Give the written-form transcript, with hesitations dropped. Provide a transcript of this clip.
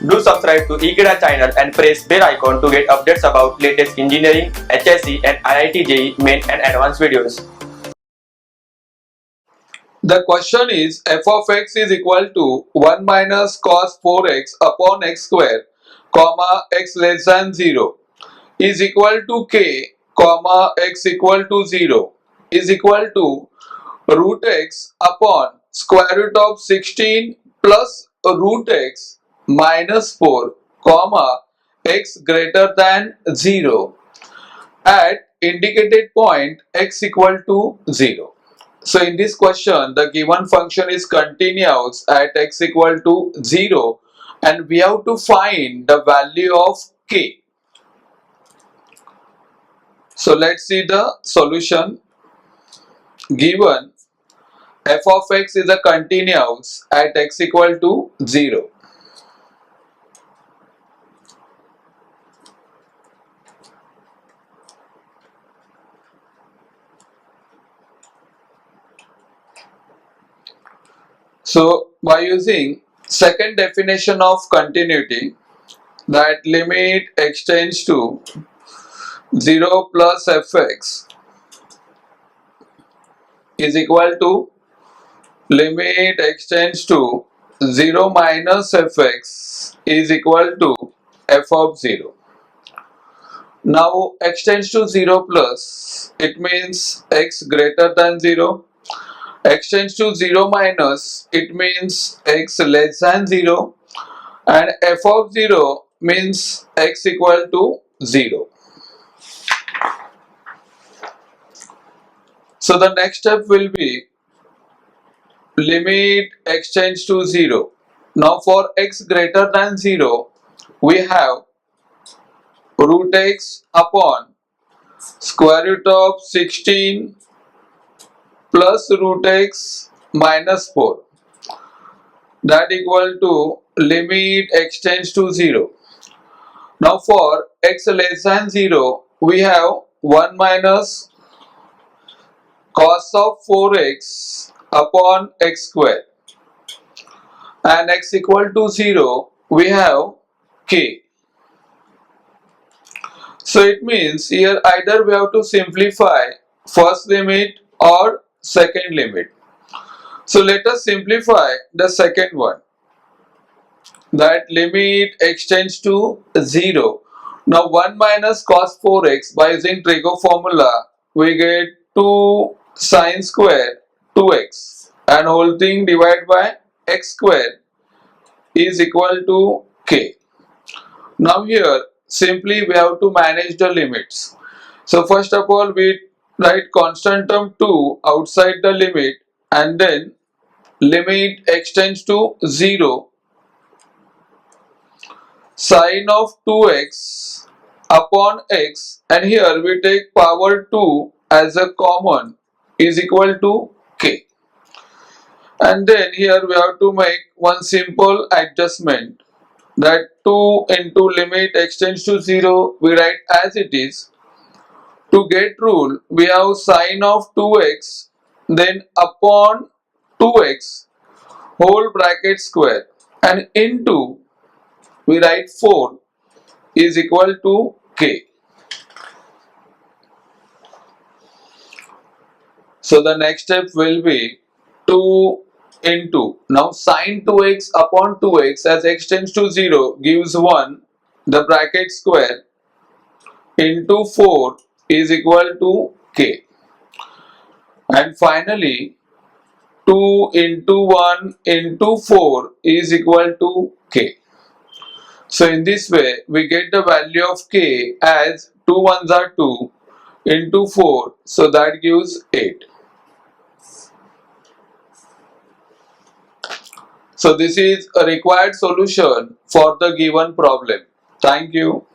Do subscribe to Ekeeda channel and press bell icon to get updates about latest engineering, HSC and IIT JEE main and advanced videos. The question is f of x is equal to 1 minus cos 4x upon x square, comma x less than 0 is equal to k, comma x equal to 0 is equal to root x upon square root of 16 plus root x minus 4, comma x greater than 0 at indicated point x equal to 0. So in this question, the given function is continuous at x equal to 0 and we have to find the value of k. So let's see the solution. Given f of x is a continuous at x equal to 0. So by using second definition of continuity, that limit x tends to 0 plus fx is equal to limit x tends to 0 minus fx is equal to f of 0. Now x tends to 0 plus, it means x greater than 0. X tends to 0 minus, it means x less than 0. And f of 0 means x equal to 0. So the next step will be limit x tends to 0. Now for x greater than 0, we have root x upon square root of 16 plus root x minus 4, that equal to limit x tends to 0. Now for x less than 0, we have 1 minus cos of 4x upon x square, and x equal to 0, we have k. So it means here either we have to simplify first limit or second limit. So let us simplify the second one, that limit x tends to 0. Now 1 minus cos 4x, by using trigo formula we get 2 sine square 2x and whole thing divided by x square is equal to k. Now here simply we have to manage the limits. So first of all we write constant term 2 outside the limit and then limit x tends to 0 sine of 2x upon x, and here we take power 2 as a common is equal to k. And then here we have to make one simple adjustment, that 2 into limit x tends to 0 we write as it is. To get rule, we have sine of 2x then upon 2x whole bracket square and into we write 4 is equal to k. So the next step will be 2 into, now sine 2x upon 2x as x tends to 0 gives 1, the bracket square, into 4 is equal to k. And finally 2 into 1 into 4 is equal to k. So in this way we get the value of k as 2 ones are 2 into 4, so that gives 8. So this is a required solution for the given problem. Thank you.